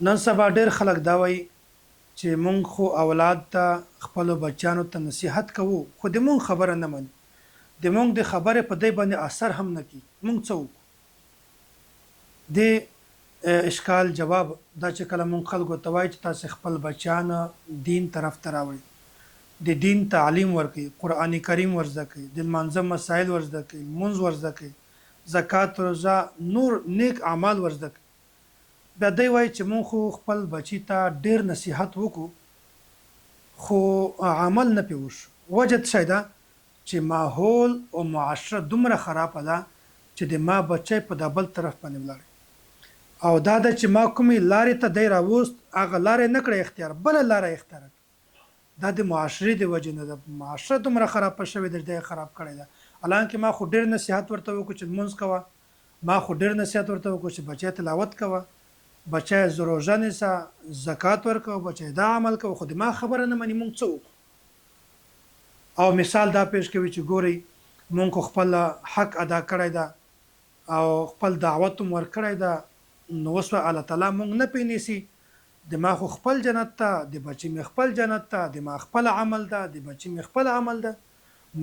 نن سبا ډېر خلک دا وایي چې مونږ خو اولاد ته خپلو بچیانو ته نصیحت کوو خو د مونږ خبره نه مني د مونږ د خبرې په دی باندې اثر هم نه کوي مونږ څه وکړو د اشکال جواب دا چې کله مونږ خلکو ته وایي چې تاسې خپل بچیان دین طرف ته راوړئ د دین تعلیم ورکړي قرآن کریم ورزده کړي د لمانځه مسایل ورزده کړي لمونځ ورزده کړي زکات روژه نور نیک اعمال ورزده کړي بیا دی وایي چې مونږ خو خپل بچي ته ډېر نصیحت وکړو خو عمل نه پې وشو وجه څه شی ده چې ماحول او معاشره دومره خرابه ده چې د ما بچی په دا بل طرف باندې ولاړی او دا ده چې ما کومې لارې ته دی راوست هغه لارې نه کړه اختیار بله لاره اختیار کړه دا د معاشرې د وجې نه ده معاشره دومره خرابه شوې ده دی خراب کړی ده حالانکه ما خو ډېر نصیحت ورته وکړو چې لمونځ کوه ما خو ډېر نصیحت ورته وکړو چې بچی تلاوت کوه بچی روژه نیسه زکات ورکوه بچی دا عمل کوه خو د ما خبره نه مني مونږ څه وکړو او مثال دا پیش کوي چې ګورئ مونږ خو خپل حق ادا کړی ده او خپل دعوت هم ورکړی ده نو اوس به الله تعالی مونږ نه پې نیسي د ما خو خپل جنت ته د بچي مې خپل جنت ته د ما خپل عمل ده د بچي مې خپل عمل ده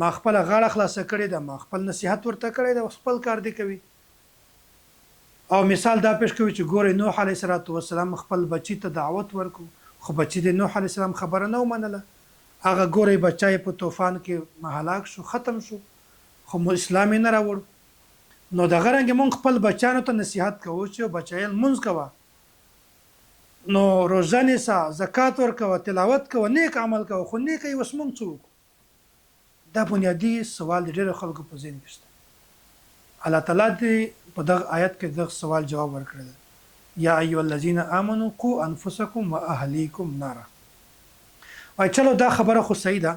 ما خپل غاړه خلاصه کړې ده ما خپل نصیحت ورته کړی ده خپل کار دی کوي او مثال دا پیش کوي چې ګورئ نوح علیه السلام خپل بچي ته دعوت ورکو خو بچي د نوح علیه السلام خبره نه ومنله هغه ګورئ بچی په طوفان کې هلاک شو ختم شو خو اسلام یې نه راوړ نو دغه رنګې مونږ خپل بچیانو ته نصیحت کوو چې بچی لمونځ کوه نو روژه نیسه زکات ورکوه تلاوت کوه نیک عمل کوه خو نیک یې اوس مونږ څه وکړو دا بنیادي سوال د ډېرو خلکو په ذهن کې شته الله تعالی دې په دغه آیت کې دغه سوال جواب ورکړی دی یا ایها الذین آمنوا قوا انفسکم واهلیکم نارا وای چلو دا خبره خو صحیح ده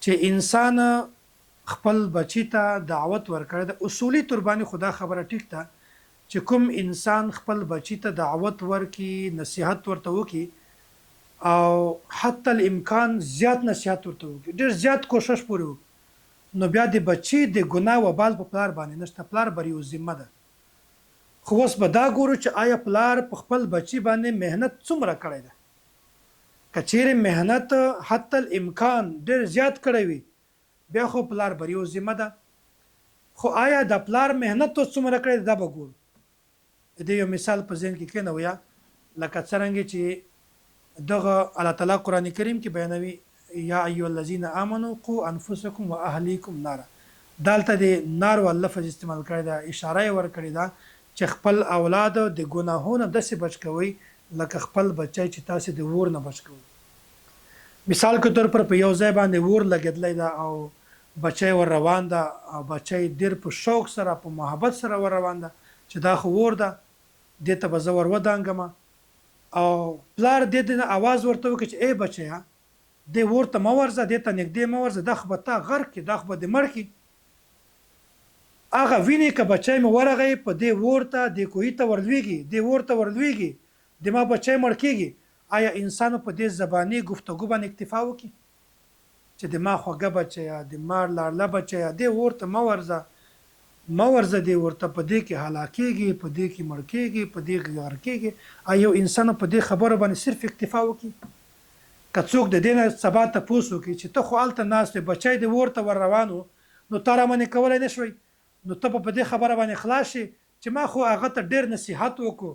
چې انسان خپل بچی ته دعوت ورکړی د اصولی تربانی خدا خبره ټیک ده چې کوم انسان خپل بچی ته دعوت ورکي نصیحت ورته وکي او حتی الامکان زیات نصیحت ورته وکي ډېر زیات کوشش پورې وکړي نو بیا د بچی د ګناه وبال په پلار باندې نشته پلار بر یو ذمه ده خو اوس به دا ګورو چې آیا پلار په خپل بچی باندې مهنت څومره کړی ده که چیرې مهنت حتی الامکان ډېر زیات کړی وي بیا خو پلار بر یو ذمه ده خو آیا د پلار مهنت څومره کړی دا به ګورو د یو مثال په ذهن کې کېنویا لکه څرنګه چې دغه الله تعالی قرآن کریم کې بیانوي یا ایها الذین آمنوا قوا انفسکم واهلیکم نارا دالته د نار ول لفظ استعمال کړی دا اشاره ورکړی دا چې خپل اولاد د ګناهونو داسې بچ کوي لکه خپل بچی چې تاسو د ور نه بچ کوئ مثال کے طور پر په یو ځای باندې ور لګیدلی دا او بچی ور روان ده او بچی ډېر په شوق سره په محبت سره ور روان ده چې دا خو ور ده دې ته به زه ور ودانګم او پلار دې نه اواز ورته وکړي چې ای بچیا دې ور ته مه ورځه دې ته نږدې مه ورځه دا خو به تا غرق کړي دا خو به دې مړ کړي هغه ویني که بچی مې ورغی په دې ور ته دې کوهي ته ورلویږي دې ور ته ورلویږي د ما بچی مړ کېږي آیا انسانو په دې زباني گفتگو باندې اکتفا وکړي چې د ما خوږه بچیا د ما لاړله بچیا دې ور ته مه ورځه دې ورته په دې کې هلاکېږي په دې کې مړ کېږي په دې کې غرق کېږي آیا یو انسان په دې خبره باندې صرف اکتفا وکړي که څوک د دې نه سبا تپوس وکړي چې ته خو هلته ناست وې بچی دې ور ته ور روان و نو تا رامنې کولی نه شوی نو ته په دې خبره باندې خلاص شي چې ما خو هغه ته ډېر نصیحت وکړو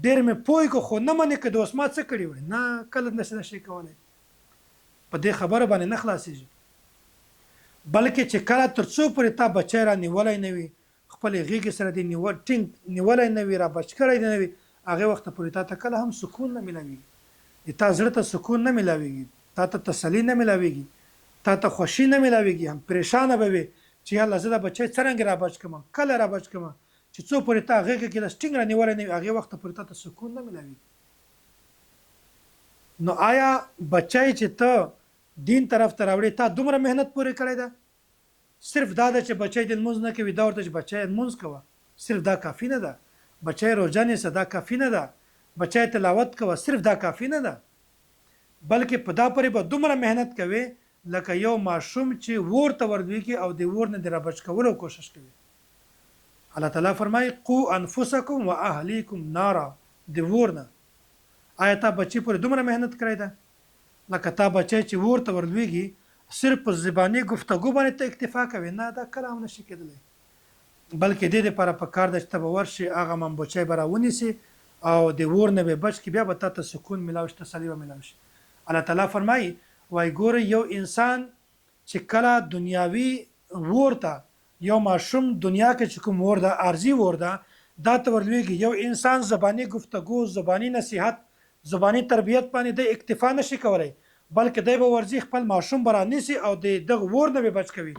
ډېر مې پوه کړو خو نه منې که د اوس ما څه کړي وای نه کله نشي کولی په دې خبره باندې نه خلاصېږي بلکې چې کله تر څو پورې تا بچی را نیولی نه وي خپلې غېږې سره دې ټینګ نیولی نه وي را بچ کړی نه وي هغې وخته پورې تا ته کله هم سکون نه میلاویږي د تا زړه ته سکون نه میلاویږي تا ته تسلي نه میلاویږي تا ته خوښي نه میلاویږي هم پریشانه به وي چې یالله زه دا بچی څرنګه را بچ کړم کله را بچ کړم چې څو پورې تا غېږه کې لس ټینګ را نیولی نه وي هغې وخته پورې تا ته سکون نه میلاویږي نو آیا بچی چې ته دین طرف ته راوړې تا دومره مهنت پورې کړی ده صرف دا ده چې بچی دې لمونځ نه کوي دا ورته چې بچی لمونځ کوه صرف دا کافي نه ده بچی روژه نیسه دا کافي نه ده بچی تلاوت کوه صرف دا کافي نه ده بلکې په دا پورې به دومره مهنت کوي لکه یو ماشوم چې ور ته ورلویږي او د ور نه د را بچ کولو کوشش کوي الله تعالی فرمایي قو انفسکم واهلیکم نارا د ور نه. آیا تا بچی پورې دومره مهنت کړی ده لکه تا بچی چې ور ته ورلویږي صرف په زباني گفتگو باندې ته اکتفا کوي؟ نه، دا کله هم نشي کېدلی. بلکې دې دپاره پکار ده چې ته به ورشي هغه منبوچی به راونیسي او د ور نه به بچ کړي، بیا به تا ته سکون میلاو شي، تسلي به میلاو شي. الله تعالی فرمایي وایي ګوره یو انسان چې کله دنیاوي ور ته یو ماشوم دنیا کې چې کوم ور ده عارضي ور ده دا ته ورلویږي، یو انسان زباني گفتگو، زباني نصیحت، زباني تربیت باندې د اکتفا نشي کولی، بلکې دی به ورځي خپل ماشوم به رانیسي او د دغه ور نه به بچ کوي.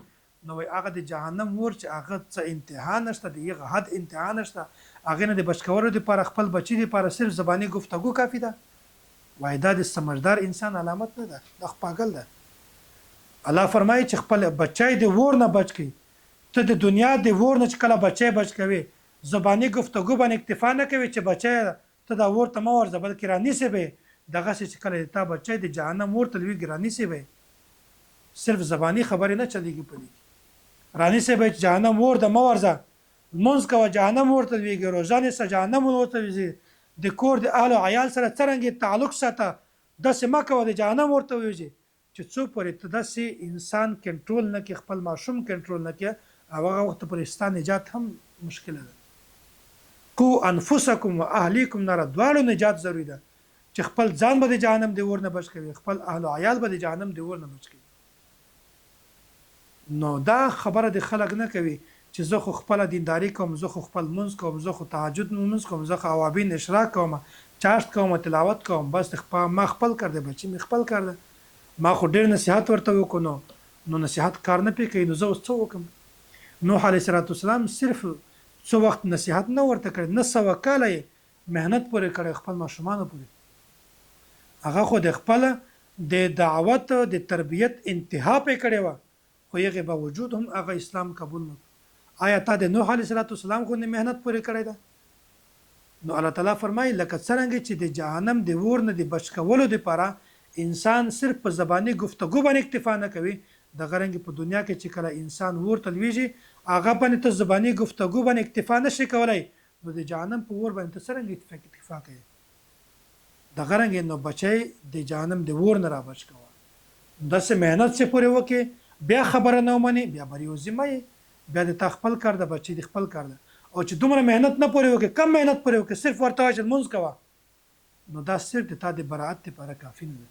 نو وایي هغه د جهنم ور چې هغه څه انتها نشته، د هغه حد انتها نشته، هغې نه د بچ کولو دپاره خپل بچي دپاره صرف زباني گفتگو کافي ده. وایي دا د سمجدار انسان علامت نه ده، دا پاگل ده. الله فرمایي چې خپل بچی د ور نه بچ کړي. ته د دنیا د ور نه چې کله بچی بچ کوي زباني گفتگو باندې اکتفا نه کوي چې بچی ته دا ور ته مه ورځه، بلکې رانیسې به یې دغسې چې کله تا بچی د جهنم ور ته لویږي رانیسې به یې. صرف زباني خبرې نه چلېږي په دې کې. رانیسې به یې چې جهنم ور ته مه ورځه، لمونځ کوه جهنم ور ته لویږي، روژه نیسه جهنم ور ته لویږي، د کور د اهل او عیال سره څرنګه تعلق ساته داسې مه کوه د جهنم ور ته ووځي. چې څو پورې ته داسې انسان کنټرول نه کړي، خپل ماشوم کنټرول نه کړي، هغه وخت پورې ستا نجات هم مشکله ده. قو انفسکم و اهلیکم ناره، دواړو نجات ضروري ده چې خپل ځان به د جهنم د اور نه بچ کوي، خپل اهل او عیال به د جهنم د اور نه بچ کوي. نو دا خبره د خلک نه کوي چې زه خو خپله دینداري کوم، زه خو خپل لمونځ کوم، زه خو تهجد لمونځ کوم، زه خو اوابین اشراق کوم، چاشت کوم، تلاوت کوم، بس ما خپل کار دی، بچي مې خپل کار دی، ما خو ډېر نصیحت ورته وکړو نو نصیحت کار نه پې کوي، نو زه اوس څه وکړم؟ نوح علیه السلام صرف څو وخت نصیحت نه ورته کړی، نه 100 کاله یې محنت پورې کړی خپل ماشومانو پورې. هغه خو د خپل د دعوت د تربیت انتها پې کړې وه، خو هغې باوجود هم هغه اسلام قبول نه. آیا تا د نوح علیه السلام غوندې محنت پورې کړی ده؟ نو الله تعالی فرمایي لکه څرنګه چې د جهنم د اور نه د بچ کولو دپاره انسان صرف په زباني گفتگو باندې اکتفا نه کوي، دغه رنګ په دنیا کې چې کله انسان ور ته لویږي هغه باندې ته زباني گفتگو باندې اکتفا نشي کولی، نو د جهنم په اور باندې ته څرنګه اکتفا کوي؟ دغه رنګ نو بچی د جهنم د اور نه را بچ کوه. داسې محنت چې پورې وکړې بیا خبره نه ومنې بیا به یو ذمه یې، بیا د تا خپل کار ده، بچی د خپل کار ده. او چې دومره محنت نه پورې وکړې، کم محنت پورې وکړې، صرف ورته وایه چې لمونځ کوه، نو دا صرف د تا د براعت دپاره کافي نه ده.